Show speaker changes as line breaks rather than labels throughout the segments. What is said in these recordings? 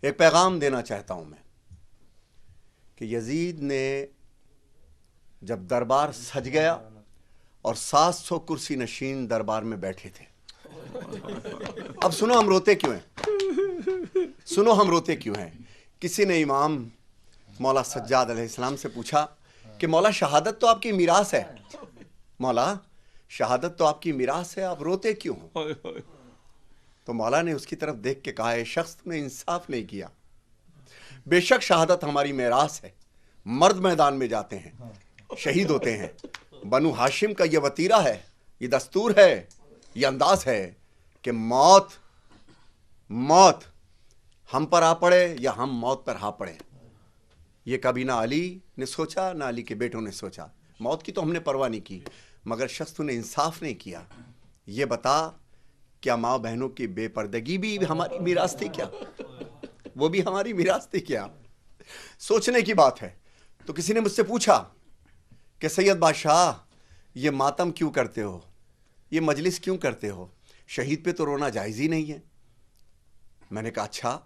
ایک پیغام دینا چاہتا ہوں میں کہ یزید نے جب دربار سج گیا اور 700 کرسی نشین دربار میں بیٹھے تھے. اب سنو ہم روتے کیوں ہیں. کسی نے امام مولا سجاد علیہ السلام سے پوچھا کہ مولا شہادت تو آپ کی میراث ہے، آپ روتے کیوں ہو؟ تو مولا نے اس کی طرف دیکھ کے کہا اے شخص تم نے انصاف نہیں کیا. بے شک شہادت ہماری میراث ہے. مرد میدان میں جاتے ہیں، شہید ہوتے ہیں. بنو ہاشم کا یہ وتیرہ ہے، یہ دستور ہے، یہ انداز ہے کہ موت ہم پر آ پڑے یا ہم موت پر آ پڑے. یہ کبھی نہ علی نے سوچا نہ علی کے بیٹوں نے سوچا. موت کی تو ہم نے پرواہ نہیں کی، مگر شخص تو نے انصاف نہیں کیا. یہ بتا کیا ماں بہنوں کی بے پردگی بھی ہماری میراث تھی کیا؟ وہ بھی ہماری میراث تھی کیا؟ سوچنے کی بات ہے. تو کسی نے مجھ سے پوچھا کہ سید بادشاہ یہ ماتم کیوں کرتے ہو، یہ مجلس کیوں کرتے ہو، شہید پہ تو رونا جائز ہی نہیں ہے. میں نے کہا اچھا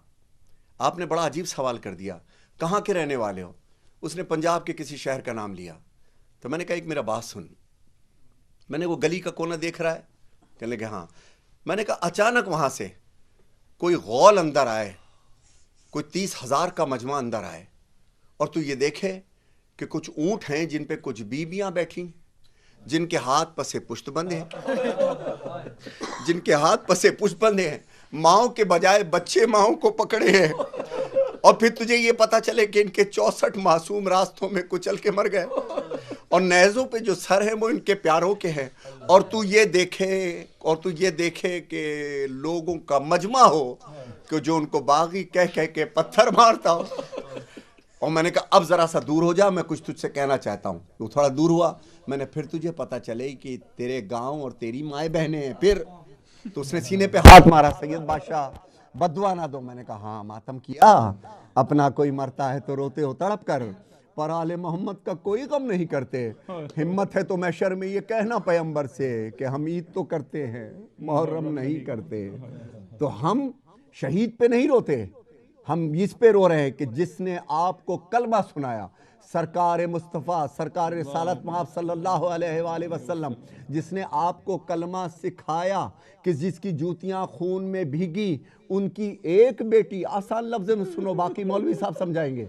آپ نے بڑا عجیب سوال کر دیا، کہاں کے رہنے والے ہو؟ اس نے پنجاب کے کسی شہر کا نام لیا. تو میں نے کہا ایک میرا بات سن. میں نے وہ گلی کا کونا دیکھ رہا ہے؟ کہنے لگے ہاں. میں نے کہا اچانک وہاں سے کوئی غول اندر آئے، کوئی 30,000 کا مجمع اندر آئے، اور تو یہ دیکھے کہ کچھ اونٹ ہیں جن پہ کچھ بیویاں بیٹھی، جن کے ہاتھ پسے پشت بندھے ہیں، ماؤں کے بجائے بچے ماؤں کو پکڑے ہیں، اور پھر تجھے یہ پتا چلے کہ ان کے 64 معصوم راستوں میں کچل کے مر گئے، اور نیزوں پہ جو سر ہیں وہ ان کے پیاروں کے ہیں، اور تو یہ دیکھے کہ لوگوں کا مجمع ہو کہ جو ان کو باغی کہہ کے پتھر مارتا ہو. اور میں نے کہا اب ذرا سا دور ہو جا، میں کچھ تجھ سے کہنا چاہتا ہوں. وہ تھوڑا دور ہوا. میں نے پھر تجھے پتا چلے کہ تیرے گاؤں اور تیری مائیں بہنیں ہیں. پھر تو اس نے سینے پہ ہاتھ مارا، سید بادشاہ بددعا نہ دو. میں نے کہا ہاں ماتم کیا، اپنا کوئی مرتا ہے تو روتے ہو تڑپ کر، پر آل محمد کا کوئی غم نہیں کرتے. ہمت ہے تو محشر میں یہ کہنا پیغمبر سے کہ ہم عید تو کرتے ہیں، محرم نہیں کرتے. تو ہم شہید پہ نہیں روتے، ہم اس پہ رو رہے ہیں کہ جس نے آپ کو کلمہ سنایا، سرکار مصطفیٰ سرکار رسالت محمد صلی اللہ علیہ وآلہ وسلم، جس نے آپ کو کلمہ سکھایا، کہ جس کی جوتیاں خون میں بھیگی، ان کی ایک بیٹی، آسان لفظ میں سنو باقی مولوی صاحب سمجھائیں گے،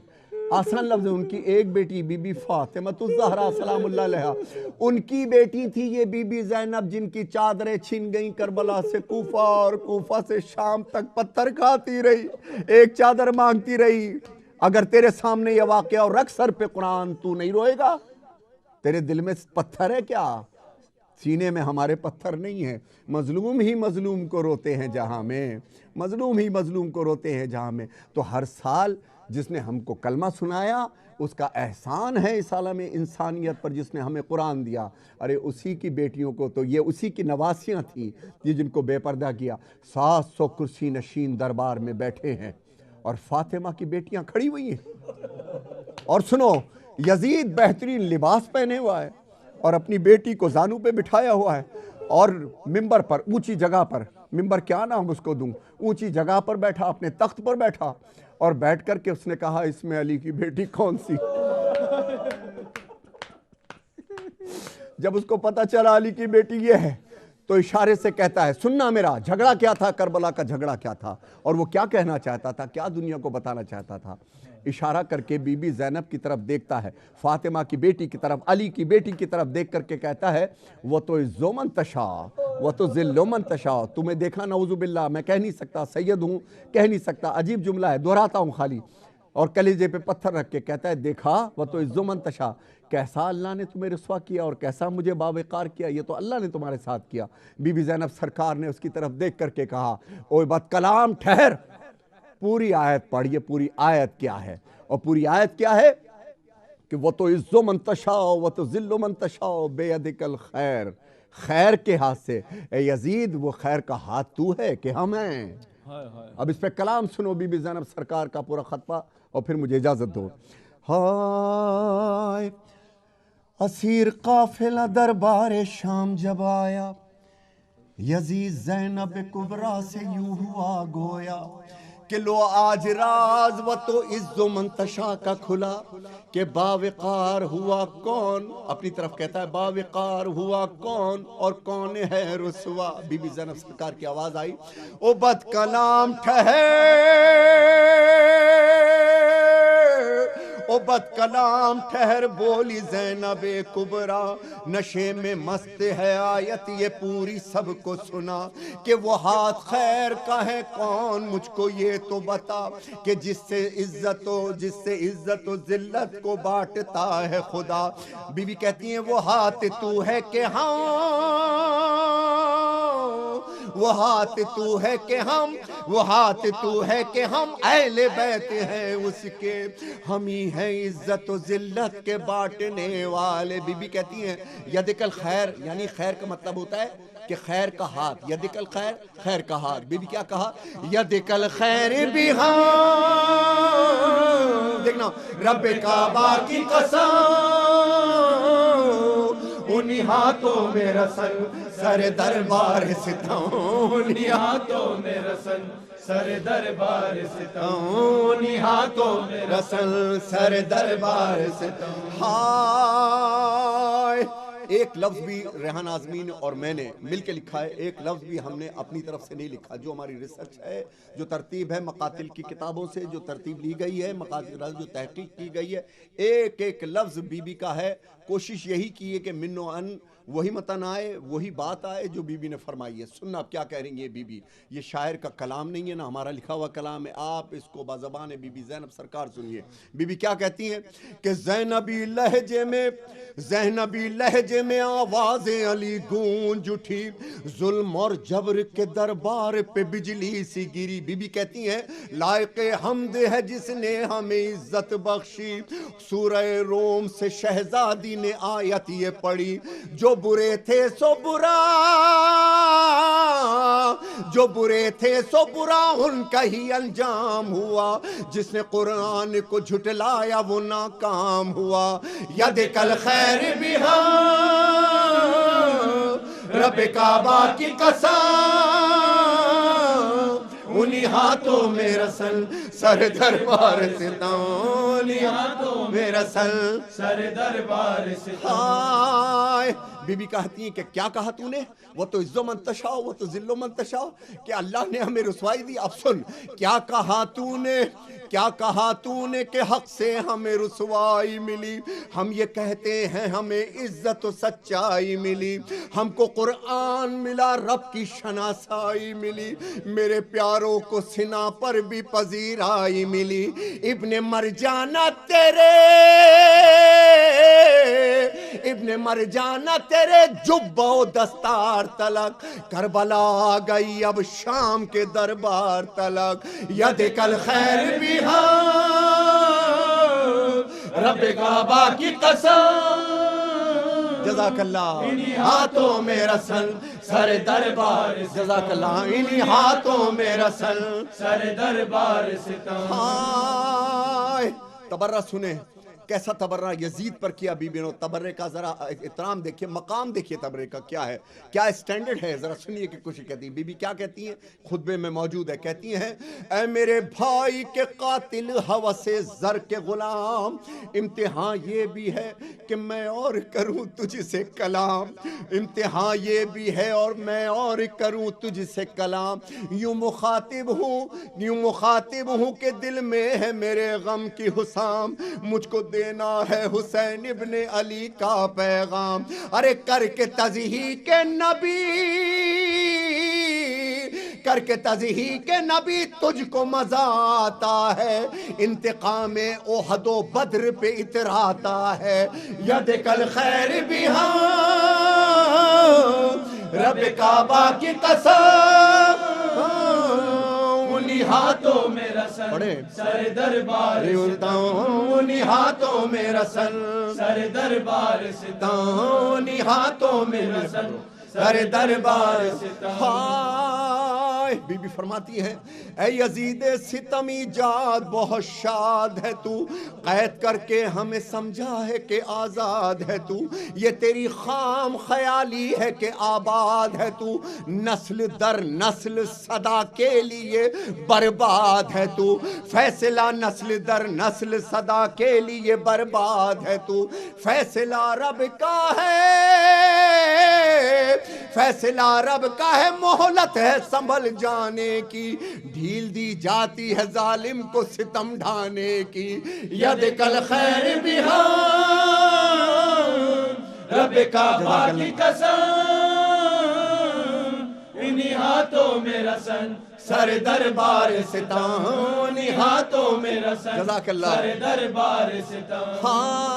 آسان لفظ ان کی ایک بیٹی بی بی فاطمہ الزہرا سلام اللہ علیہا، ان کی بیٹی تھی یہ بی بی زینب، جن کی چادریں چھن گئیں کربلا سے کوفہ، اور کوفہ سے شام تک پتھر کھاتی رہی، ایک چادر مانگتی رہی. اگر تیرے سامنے یہ واقعہ اور رکھ سر پہ قرآن، تو نہیں روئے گا؟ تیرے دل میں پتھر ہے کیا؟ سینے میں ہمارے پتھر نہیں ہیں. مظلوم ہی مظلوم کو روتے ہیں جہاں میں، تو ہر سال جس نے ہم کو کلمہ سنایا اس کا احسان ہے اس عالم انسانیت پر، جس نے ہمیں قرآن دیا. ارے اسی کی بیٹیوں کو تو یہ اسی کی نواسیاں تھیں یہ جن کو بے پردہ کیا. 700 کرسی نشین دربار میں بیٹھے ہیں اور فاطمہ کی بیٹیاں کھڑی ہوئی ہیں. اور سنو، یزید بہترین لباس پہنے ہوا ہے اور اپنی بیٹی کو زانو پہ بٹھایا ہوا ہے، اور ممبر پر، اونچی جگہ پر، ممبر کیا نام اس کو دوں، اونچی جگہ پر بیٹھا، اپنے تخت پر بیٹھا، اور بیٹھ کر کے اس نے کہا اس میں علی کی بیٹی کون سی؟ جب اس کو پتا چلا علی کی بیٹی یہ ہے تو اشارے سے کہتا ہے سننا میرا جھگڑا کیا تھا، کربلا کا جھگڑا کیا تھا، اور وہ کیا کہنا چاہتا تھا، کیا دنیا کو بتانا چاہتا تھا. اشارہ کر کے بی بی زینب کی طرف دیکھتا ہے، فاطمہ کی بیٹی کی طرف، علی کی بیٹی کی طرف دیکھ کر کے کہتا ہے وہ تو عزو من تشاء وہ تو ذلو من تشاء. تمہیں دیکھا نعوذ باللہ، میں کہہ نہیں سکتا، سید ہوں کہہ نہیں سکتا، عجیب جملہ ہے، دہراتا ہوں خالی. اور کلیجے پہ پتھر رکھ کے کہتا ہے دیکھا وہ تو عزو من تشاء، کیسا اللہ نے تمہیں رسوا کیا اور کیسا مجھے باوقار کیا، یہ تو اللہ نے تمہارے ساتھ کیا. بی بی زینب سرکار نے اس کی طرف دیکھ کر کے کہا اوہ بد کلام ٹھہر، پوری آیت پڑھ. یہ پوری آیت کیا ہے؟ اور پوری آیت کیا ہے کہ وہ تو عزو من تشاء وہ تو ذلو من تشاء بیدک الخیر، خیر کے ہاتھ سے. اے یزید وہ خیر کا ہاتھ تو ہے کہ ہم ہیں؟ اب اس پہ کلام سنو بی بی زینب سرکار کا پورا خطبہ، اور پھر مجھے اجازت دو. ہائے اسیر قافلہ دربار شام جب آیا، یزید زینب کبریٰ سے یوں ہوا گویا کہ لو آج راز و تو عز و منتشا کا کھلا کہ باوقار ہوا کون، اپنی طرف کہتا ہے باوقار ہوا کون اور کون ہے رسوا۔ بی بی زینب سرکار کی آواز آئی، او بد کلام ٹھہر، او بد کلام ٹھہر، بولی زینب کبرا، نشے میں مست ہے آیت یہ پوری سب کو سنا، کہ وہ ہاتھ خیر کا ہے کون مجھ کو یہ تو بتا، کہ جس سے عزت و ذلت کو بانٹتا ہے خدا۔ بی بی کہتی ہیں وہ ہاتھ تو ہے کہ ہاں، وہ ہاتھ تو ہے کہ ہم، وہ ہاتھ تو ہے کہ ہم اہل بیت ہیں اس کے، ہم ہی ہیں عزت و ذلت کے بانٹنے والے۔ بی بی کہتی ہیں یدک الخیر، یعنی خیر کا مطلب ہوتا ہے کہ خیر کا ہاتھ، یدک الخیر، خیر کا ہاتھ۔ بی بی کیا کہا؟ یدک الخیر بھی ہاں، دیکھنا رب کعبہ کی قسم، انہی ہاتھوں میں رسل سر دربار ستم، انہی ہاتھوں میں رسل سر دربار ستم، انہی ہاتھوں میں رسل سر دربار ستم۔ ہائے، ایک لفظ بھی ریحان اعظمی نے اور میں نے مل کے لکھا ہے، ایک لفظ بھی ہم نے اپنی طرف سے نہیں لکھا، جو ہماری ریسرچ ہے، جو ترتیب ہے مقاتل کی کتابوں سے، جو ترتیب لی گئی ہے مقاتل جو تحقیق کی گئی ہے، ایک ایک لفظ بی بی کا ہے۔ کوشش یہی کی ہے کہ من و ان وہی متن آئے، وہی بات آئے جو بی بی نے فرمائی ہے۔ سننا اب کیا کہہ رہی ہیں بی بی، یہ شاعر کا کلام نہیں ہے نہ ہمارا لکھا ہوا کلام ہے، آپ اس کو بزبان بی بی زینب سرکار سنیے۔ بی بی کیا کہتی ہیں کہ زینبی لہجے میں آواز علی گونج اٹھی، ظلم اور جبر کے دربار پہ بجلی سی گری۔ بی بی کہتی ہیں لائق حمد ہے جس نے ہمیں عزت بخشی، سورہ روم سے شہزادی نے آیت یہ پڑھی، جو برے تھے سو برا، جو برے تھے سو برا ان کا ہی انجام ہوا، جس نے قرآن کو جھٹلایا وہ ناکام ہوا۔ یدک الخیر بھی ہاں، رب کعبہ کی قسم، انہی ہاتھوں میں رسل سر دربار ستم، انہی ہاتھوں میں رسل سر دربار ستم۔ ہائے، بی بی کہتی ہیں کہ کیا کہا تو نے، وہ تو عز و منتشا، وہ تو ذل و منتشا، کہ اللہ نے ہمیں رسوائی دی۔ اب سن کیا کہا تو نے، کیا کہا تو نے کہ حق سے ہمیں رسوائی ملی، ہم یہ کہتے ہیں ہمیں عزت و سچائی ملی، ہم کو قرآن ملا، رب کی شناسائی ملی، میرے پیاروں کو سنا پر بھی پذیرائی ملی، ابن مرجانہ تیرے، ابن مرجانہ تیرے جبہ و دستار تلک، کربلا آ گئی اب شام کے دربار تلک، یدک الخیر بھی ہاں، رب کعبہ کی قسم، جزاک اللہ، انہی ہاتھوں میں رسل سر دربار، جزاک اللہ، انہی ہاتھوں میں رسل سر دربار ستم۔ ہائے، تبرہ سنیں کیسا تبرہ یزید پر کیا بی بی نے، تبرے کا ذرا احترام دیکھیے، مقام دیکھیے تبرے کا کیا ہے، کیا اسٹینڈرڈ ہے، ذرا سنیے کہ کچھ کہتی ہیں بی بی، کیا کہتی ہیں، خطبے میں موجود ہے، کہتی ہیں اے میرے بھائی کے قاتل ہوس زر کے غلام، امتحان یہ بھی ہے کہ میں اور کروں تجھ سے کلام، امتحان یہ بھی ہے اور میں اور کروں تجھ سے کلام، یوں مخاطب ہوں کہ دل میں ہے میرے غم کی حسام، مجھ کو دینا ہے حسین ابن علی کا پیغام، ارے کر کے تضحیق نبی، کر کے تضحیق نبی تجھ کو مزہ آتا ہے، انتقام احد و بدر پہ اتراتا ہے، یدک الخیر بھی ہاں، رب کعبہ کی قسم، انہی ہاتھوں میں رسل سر دربار ستم، انہی ہاتھوں میں رسل سر دربار ستم، انہی ہاتھوں میں رسل سر دربار ستم۔ بی بی فرماتی ہے اے یزید ستمی جاد بہت شاد ہے تو، قید کر کے ہمیں سمجھا ہے کہ آزاد ہے تو، یہ تیری خام خیالی ہے کہ آباد ہے تو، نسل در نسل صدا کے لیے برباد ہے تو، فیصلہ نسل در نسل صدا کے لیے برباد ہے تو، فیصلہ رب کا ہے، فیصلہ رب کا ہے، مہلت ہے سنبھل جانے کی، ڈھیل دی جاتی ہے ظالم کو ستم ڈھانے کی، ید کل خیر بہا
رب کعبہ کی قسم، انہی ہاتھوں میں رسن،
سر دربار ستم،
انہی ہاتھوں میں رسن،
جزاک اللہ،
سر دربار ستم۔
ہاں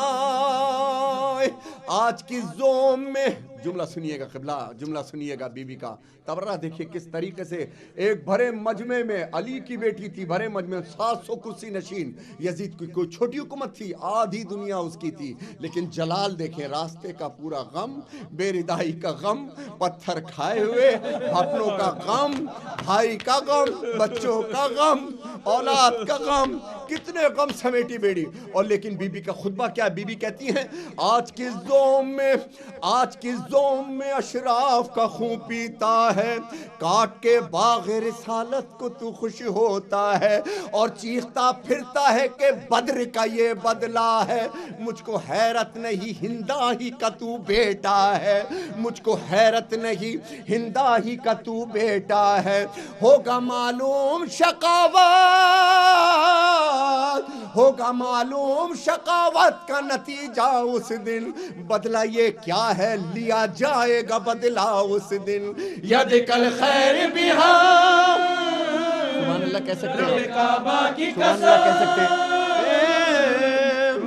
آج کی زوم میں جملہ سنیے گا قبلہ، جملہ سنیے گا بی بی کا تبرہ دیکھیے کس طریقے سے ایک بھرے مجمع میں، علی کی بیٹی تھی، بھرے مجمع 700 کرسی نشین، یزید کی کوئی چھوٹی حکومت تھی، آدھی دنیا اس کی تھی، لیکن جلال دیکھیں، راستے کا پورا غم، بے ردائی کا غم، پتھر کھائے ہوئے، اپنوں کا غم، بھائی کا غم، بچوں کا غم، اولاد کا غم، کتنے غم سمیٹی بیڑی، اور لیکن بی بی کا خطبہ کیا ہے؟ بی بی کہتی ہیں آج کی زوم میں اشراف کا خون پیتا ہے، کاٹ کے باغ رسالت کو تو خوش ہوتا ہے، اور چیختا پھرتا ہے کہ بدر کا یہ بدلہ ہے، مجھ کو حیرت نہیں ہندا ہی کا تو بیٹا ہے، مجھ کو حیرت نہیں ہندا ہی کا تو بیٹا ہے، ہوگا معلوم شقاوت کا نتیجہ اس دن، بدلہ یہ کیا ہے لیا جائے گا بدلہ اس دن، ید کل خیر بہا، سبحان اللہ کہہ سکتے ہیں،
رب کعبہ کی
سبحان اللہ کہہ سکتے ہیں،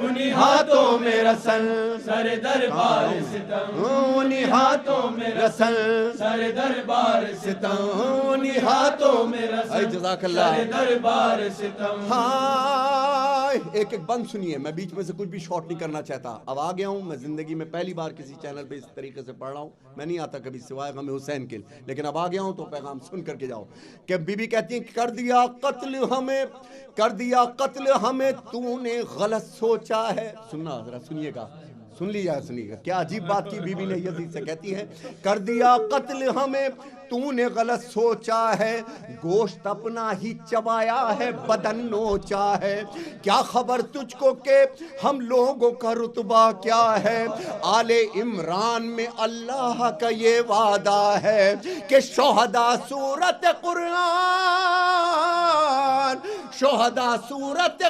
انہی ہاتھوں میں رسن، سر دربار ستم،
انہی ہاتھوں میں رسن،
سر دربار ستم،
انہی ہاتھوں
میں رسن،
اے جزاک اللہ،
سر دربار ستم۔
ہاں ایک بند سنیے، میں بیچ میں سے کچھ بھی شارٹ نہیں کرنا چاہتا، اب آ گیا ہوں، میں زندگی میں پہلی بار کسی چینل پہ اس طریقے سے پڑھ رہا ہوں، میں نہیں آتا کبھی سوائے غم حسین کے، لیکن اب آ گیا ہوں تو پیغام سن کر کے جاؤ، کہ بی بی کہتی ہیں کر دیا قتل ہمیں تو نے غلط سوچا ہے، سننا ذرا سنیے گا، سن لیجیے گا، کیا عجیب بات کی بی بی نے یزید سے، کہتی ہے کر دیا قتل ہمیں تو نے غلط سوچا ہے، گوشت اپنا ہی چبایا ہے بدن نوچا ہے، کیا خبر تجھ کو کہ ہم لوگوں کا رتبہ کیا ہے، آل عمران میں اللہ کا یہ وعدہ ہے کہ شہداء سورت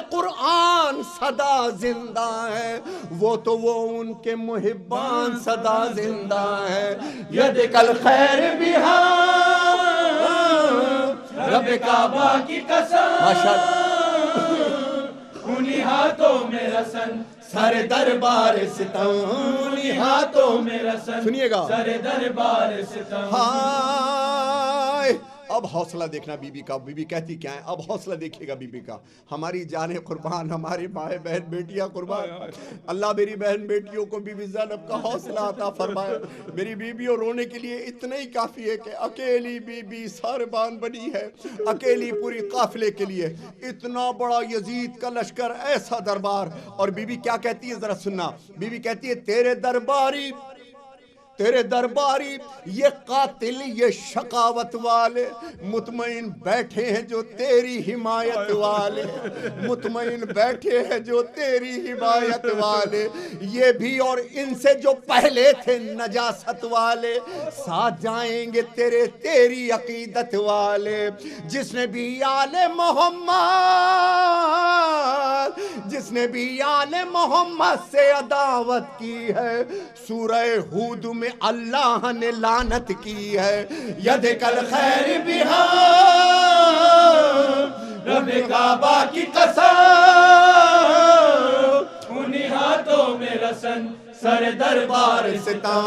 قرآن صدا زندہ ہے، وہ تو وہ ان کے محبان صدا زندہ ہے، ید کل خیر بہا
رب کعبہ کی قسم، انہی ہاتھوں میں رسن،
سر دربار ستم، انہی ہاتھوں
میں رسن،
سنیے گا،
سر دربار ستم۔
ہائے اب حوصلہ دیکھنا بی بی کا، بی بی کہتی کیا ہے، اب حوصلہ دیکھیے گا بی بی کا، ہماری جانیں قربان، ہماری مائیں بہن بیٹیاں قربان، اللہ میری بہن بیٹیوں کو بی بی زینب کا حوصلہ عطا فرمائے، میری بیویوں رونے کے لیے اتنا ہی کافی ہے کہ اکیلی بی بی ساربان بنی ہے، اکیلی پوری قافلے کے لیے، اتنا بڑا یزید کا لشکر، ایسا دربار، اور بی بی کیا کہتی ہے ذرا سننا، بی بی کہتی ہے تیرے درباری یہ قاتل یہ شقاوت والے مطمئن بیٹھے ہیں جو تیری حمایت والے، مطمئن بیٹھے ہیں جو تیری حمایت والے، یہ بھی اور ان سے جو پہلے تھے نجاست والے، ساتھ جائیں گے تیری عقیدت والے، جس نے بھی آل محمد سے عداوت کی ہے، سورہ ہود میں اللہ نے لعنت کی ہے، ید کل خیر بہا
رب کعبہ کی قسم، انہی ہاتھوں میں رسن، سر دربار ستم،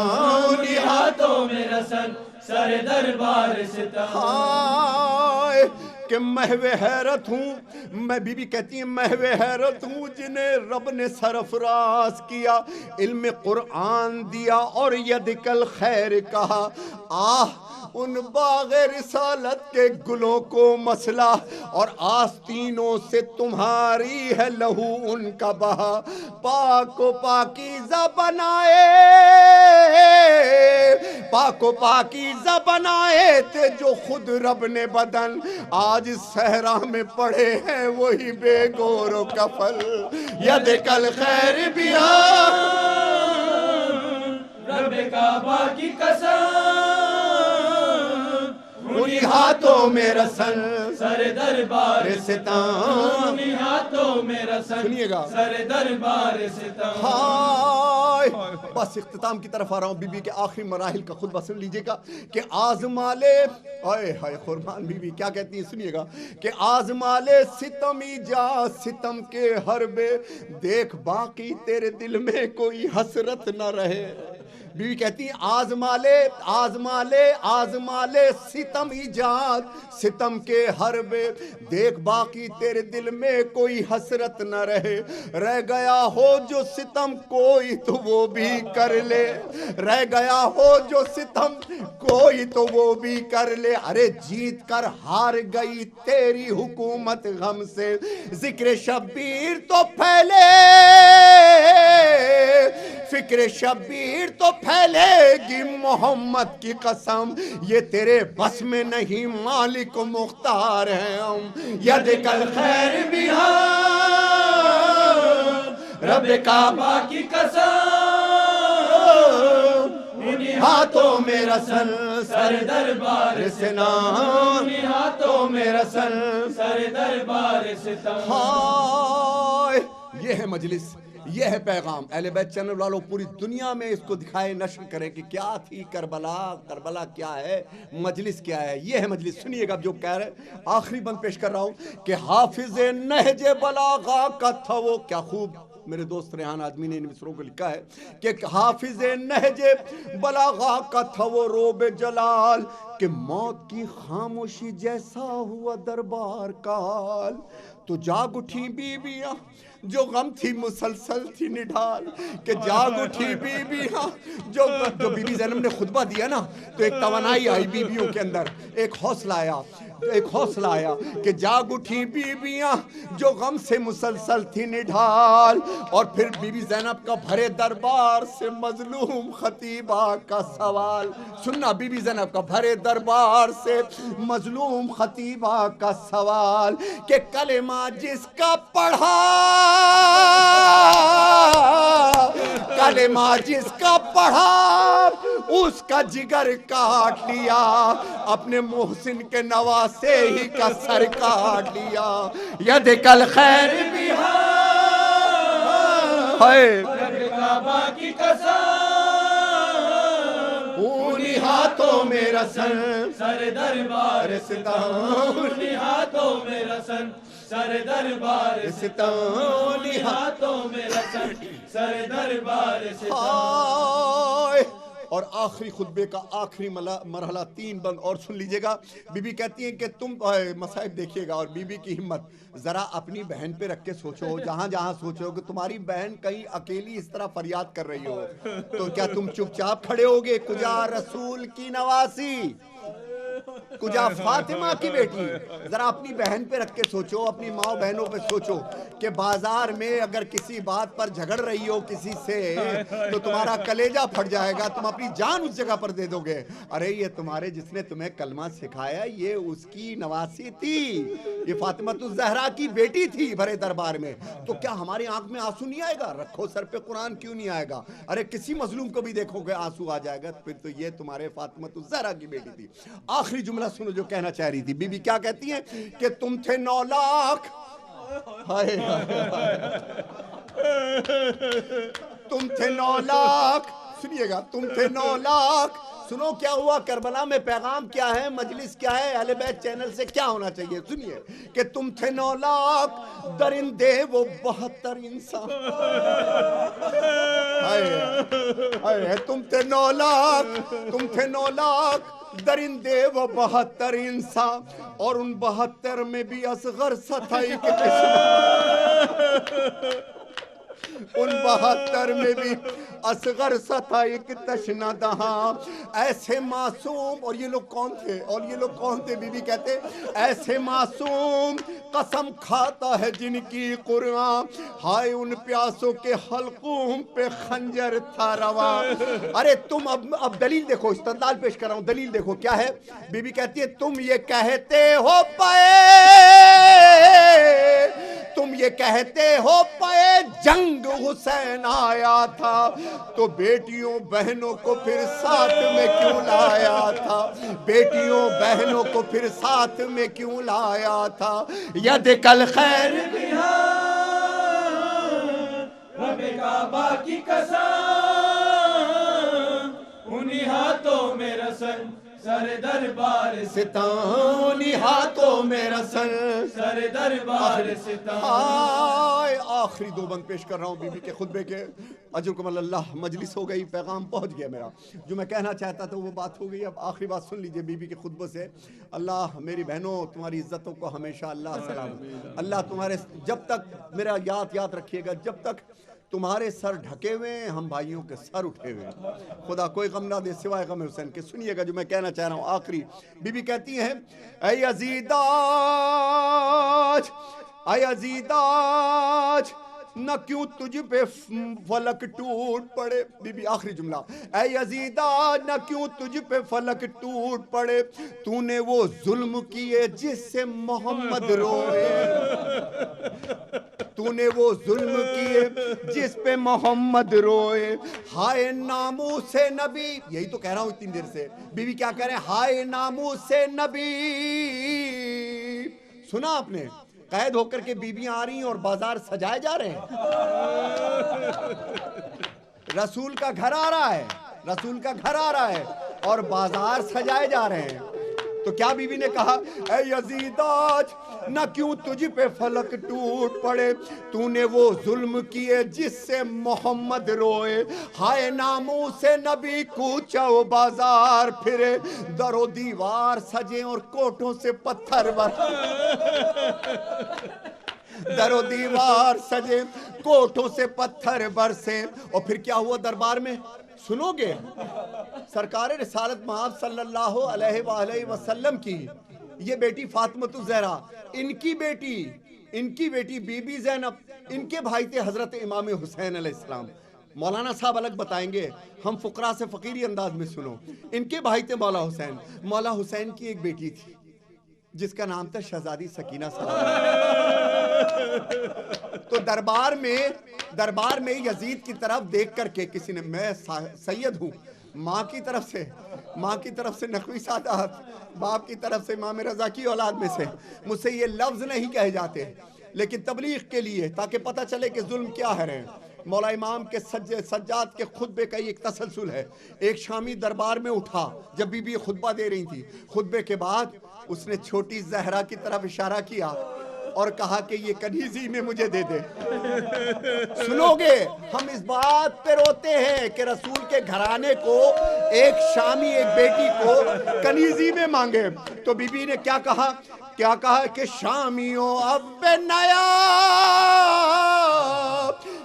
انہی ہاتھوں میں رسن، سر دربار ستم۔
ہائے کہ محو حیرت ہوں، میں بی بی کہتی ہیں محو حیرت ہوں جنہیں رب نے سرفراز کیا، علم قرآن دیا اور ید کل خیر کہا، ان باغ رسالت کے گلوں کو مسئلہ، اور آستینوں سے تمہاری ہے لہو ان کا بہا، پاک و پاکیزہ بنائے، پاک و پاکیزہ بنائے تھے جو خود رب نے بدن، آج صحرا میں پڑے ہیں وہی بے گور و کفل، ید کل خیر بیا
رب کعبہ کی قسم،
انہی ہاتھوں میں رسن
سر دربار
ستم،
انہی ہاتھوں میں رسن،
سنیے گا،
سر دربار ستم۔
ہائے بس اختتام کی طرف آ رہا ہوں۔ بی بی کے آخری مراحل کا خود بسن لیجئے گا کہ آزما لے، ہائے ہائے قربان بی بی کیا کہتی ہیں سنیے گا، کہ آزما لے ستمی جا ستم کے حربے، دیکھ باقی تیرے دل میں کوئی حسرت نہ رہے۔ بی بی کہتی ہیں آزما لے، آزما لے، آزما لے ستم ایجاد ستم کے حربے، دیکھ باقی تیرے دل میں کوئی حسرت نہ رہے، رہ گیا ہو جو ستم کوئی تو وہ بھی کر لے، رہ گیا ہو جو ستم کوئی تو وہ بھی کر لے، ارے جیت کر ہار گئی تیری حکومت غم سے، ذکر شبیر تو پھیلے، فکر شبیر تو پھیلے گی محمد کی قسم، یہ تیرے بس میں نہیں مالک و مختار ہیں ہم، ید کل خیر بہا
رب کعبہ کی قسم، انہی
ہاتھوں میں رسن
سر دربار
سنام،
انہی ہاتھوں میں رسن سر دربار ستم۔
ہائے یہ ہے مجلس، یہ ہے پیغام۔ اہل بیت چینل والوں پوری دنیا میں اس کو دکھائے، نشر کریں کہ کیا تھی کربلا، کربلا کیا ہے، مجلس کیا ہے۔ یہ ہے مجلس۔ سنیے گا جو کہہ رہے، آخری بند پیش کر رہا ہوں کہ حافظ نہج بلاغہ کا تھا وہ، کیا خوب میرے دوست ریحان آدمی نے ان مصروں کو لکھا ہے کہ حافظ نہج بلاغہ کا تھا وہ روب جلال، کہ موت کی خاموشی جیسا ہوا دربار کا حال، تو جاگ اٹھی بیویاں جو غم تھی مسلسل تھی نڈھال، کہ جاگ اٹھی بیویاں جو بی بی زینب نے خطبہ دیا نا تو ایک توانائی آئی بیویوں کے اندر، ایک حوصلہ آیا، ایک حوصلہ آیا کہ جاگ اٹھی بیویاں جو غم سے مسلسل تھی نڈھال، اور پھر بی بی زینب کا بھرے دربار سے مظلوم خطیبہ کا سوال سننا، بی بی زینب کا بھرے دربار سے مظلوم خطیبہ کا سوال، کہ کلمہ جس کا پڑھا، کلمہ جس کا پڑھا اس کا جگر کاٹ لیا، اپنے محسن کے نواسے ہی کا سر کاٹ لیا، ید کل خیر بہا
رب کعبہ کی قسم،
انہی ہاتھوں میں رسن
سر دربار
ستم،
انہی ہاتھوں میں رسن سر دربار
ستم،
انہی ہاتھوں میں رسن سر دربار ستم۔
ہائے اور آخری خطبے کا آخری مرحلہ 3 بند اور سن لیجئے گا۔ بی بی کہتی ہیں کہ تم مصائب دیکھیے گا، اور بی بی کی ہمت ذرا اپنی بہن پہ رکھ کے سوچو، جہاں جہاں سوچو کہ تمہاری بہن کہیں اکیلی اس طرح فریاد کر رہی ہو تو کیا تم چپ چاپ کھڑے ہوگے؟ کجا رسول کی نواسی، کجا فاطمہ کی بیٹی، ذرا اپنی بہن پہ رکھ کے سوچو، اپنی ماں بہنوں پہ سوچو کہ بازار میں اگر کسی بات پر جھگڑ رہی ہو کسی سے تو تمہارا کلیجہ پھٹ جائے گا، تم اپنی جان اس جگہ پر دے دو گے، ارے یہ تمہارے جس نے تمہیں کلمہ سکھایا یہ اس کی نواسی تھی، یہ فاطمہ الزہرا کی بیٹی تھی بھرے دربار میں، تو کیا ہماری آنکھ میں آنسو نہیں آئے گا؟ رکھو سر پہ قرآن، کیوں نہیں آئے گا؟ ارے کسی مظلوم کو بھی دیکھو گے آنسو آ جائے گا، پھر تو یہ تمہارے فاطمہ الزہرا کی بیٹی تھی۔ آخری جملہ سنو جو کہنا چاہ رہی تھی بی بی، کیا کہتی ہیں کہ تم تھے 9 لاکھ، ہائے تم تھے 9 لاکھ، سنیے گا، تم تھے 9 لاکھ، سنو کیا ہوا کربلا میں، پیغام کیا ہے، مجلس کیا ہے، اہل بیت چینل سے کیا ہونا چاہیے، سنیے کہ تم تھے 9 لاکھ درندے وہ 72 انسان، تم تھے 9 لاکھ، تم تھے 9 لاکھ درندے وہ 72 انسان، اور ان 72 میں بھی اصغر سا تھا ایک قسم، ان 72 میں بھی اصغر سا تھا ایک تشنہ دہاں، ایسے معصوم، اور یہ لوگ کون تھے؟ اور یہ لوگ کون تھے؟ بی بی کہتے ایسے معصوم قسم کھاتا ہے جن کی قرآن، ہائے ان پیاسوں کے حلقوم پہ خنجر تھا رواں۔ ارے تم اب دلیل دیکھو، استدلال پیش کر رہا ہوں، دلیل دیکھو کیا ہے۔ بی بی کہتی ہے تم یہ کہتے ہو تم یہ کہتے ہو پے جنگ حسین آیا تھا، تو بیٹیوں بہنوں کو پھر ساتھ میں کیوں لایا تھا؟ بیٹیوں بہنوں کو پھر ساتھ میں کیوں لایا تھا؟ ید کل خیر
رب کعبہ کی قسم، انہی ہاتھوں میں رسن سر دربار
ستاں، انہی ہاتھوں میں رسن
سر دربار ستاں۔
ہائے آخری 2 بند پیش کر رہا ہوں بی بی کے خطبے کے، اجرکم اللہ، مجلس ہو گئی، پیغام پہنچ گیا میرا، جو میں کہنا چاہتا تھا وہ بات ہو گئی۔ اب آخری بات سن لیجئے بی بی کے خطبے سے۔ اللہ میری بہنوں تمہاری عزتوں کو ہمیشہ اللہ سلامت، اللہ تمہارے، جب تک میرا یاد رکھیے گا، جب تک تمہارے سر ڈھکے ہوئے ہیں ہم بھائیوں کے سر اٹھے ہوئے ہیں، خدا کوئی غم نہ دے سوائے غم حسین کے۔ سنیے گا جو میں کہنا چاہ رہا ہوں آخری۔ بی بی کہتی ہیں اے یزیداج، اے یزیداج، نہ کیوں تجھ پہ فلک ٹوٹ پڑے، بی بی آخری جملہ، اے یزیداج نہ کیوں تجھ پہ فلک ٹوٹ پڑے، تو نے وہ ظلم کیے جس سے محمد روئے، تو نے وہ ظلم کیے جس پہ محمد روئے، ہائے ناموس نبی، یہی تو کہہ رہا ہوں اتنی دیر سے، بی بی کیا کہہ رہے ہیں؟ ہائے ناموس نبی۔ سنا آپ نے؟ قید ہو کر کے بیویاں آ رہی ہیں اور بازار سجائے جا رہے ہیں، رسول کا گھر آ رہا ہے، رسول کا گھر آ رہا ہے اور بازار سجائے جا رہے ہیں۔ تو کیا بی بی نے کہا اے یزیداج نہ کیوں تجھ پہ فلک ٹوٹ پڑے، تو نے وہ ظلم کیے جس سے محمد روئے، ہائے ناموس نبی کوچہ و بازار پھرے، در و دیوار سجے اور کوٹوں سے پتھر در و دیوار سجے کوٹوں سے پتھر برسے۔ اور پھر کیا ہوا دربار میں سنو گے؟ سرکار رسالت مآب صلی اللہ علیہ وآلہ وسلم کی یہ بیٹی فاطمۃ الزہرا، ان کی بیٹی بی بی زینب، ان کے بھائی تھے حضرت امام حسین علیہ السلام۔ مولانا صاحب الگ بتائیں گے، ہم فقراء سے فقیری انداز میں سنو۔ ان کے بھائی تھے مولا حسین، مولا حسین کی ایک بیٹی تھی جس کا نام تھا شہزادی سکینہ سلام۔ تو دربار میں یزید کی طرف دیکھ کر کے کسی نے، میں سید ہوں، ماں کی طرف سے نقوی سادات، باپ کی طرف سے امام رضا کی اولاد میں سے، مجھ سے یہ لفظ نہیں کہے جاتے، لیکن تبلیغ کے لیے تاکہ پتہ چلے کہ ظلم کیا ہے۔ مولا امام کے سجاد کے خطبے کا ایک تسلسل ہے۔ ایک شامی دربار میں اٹھا جب بی بی خطبہ دے رہی تھی، خطبے کے بعد اس نے چھوٹی زہرا کی طرف اشارہ کیا اور کہا کہ یہ کنیزی میں مجھے دے دے۔ سنو گے؟ ہم اس بات پہ روتے ہیں کہ رسول کے گھرانے کو ایک شامی ایک بیٹی کو کنیزی میں مانگے، تو بی بی نے کیا کہا کہ شامیوں اب پہ نیا،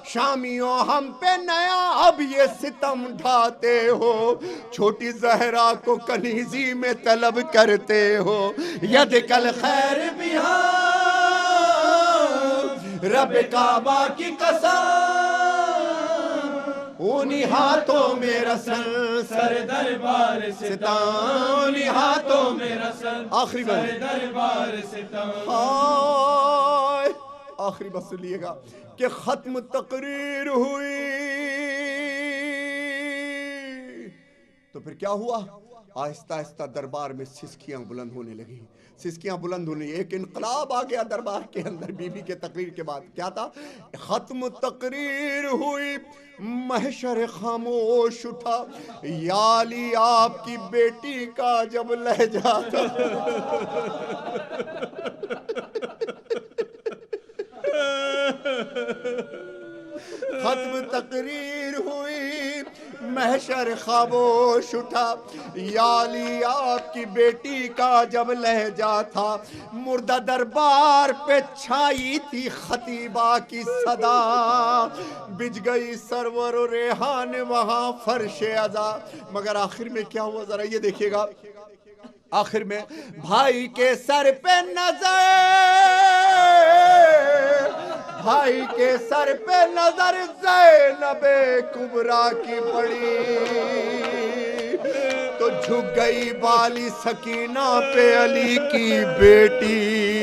شامیوں ہم پہ نیا اب یہ ستم ڈھاتے ہو، چھوٹی زہرا کو کنیزی میں طلب کرتے ہو، ید کل خیر بہار رب کعبہ کی قسم، انہی ہاتھوں میں رسن
سر دربار ستاں،
انہی ہاتھوں میں
رسن
آخری
سر
بات،
دربار ستاں۔
آخری بات سنیے گا کہ ختم تقریر ہوئی تو پھر کیا ہوا؟ آہستہ آہستہ دربار میں سسکیاں بلند ہونے لگیں، ایک انقلاب آ گیا دربار کے اندر۔ بی بی کے تقریر کے بعد کیا تھا؟ ختم تقریر ہوئی، محشر خاموش اٹھا، یا علی آپ کی بیٹی کا جب لہجہ تھا، ختم تقریر ہوئی، محشر خاموش اٹھا، یا علی آپ کی بیٹی کا جب لہجہ تھا، مردہ دربار پہ چھائی تھی خطیبہ کی صدا، بج گئی سرور و ریحان وہاں فرش عزا۔ مگر آخر میں کیا ہوا ذرا یہ دیکھیے گا، آخر میں بھائی کے سر پہ نظر، بھائی کے سر پہ نظر زینب کبریٰ کی پڑی، تو جھک گئی بالی سکینہ پہ علی کی بیٹی۔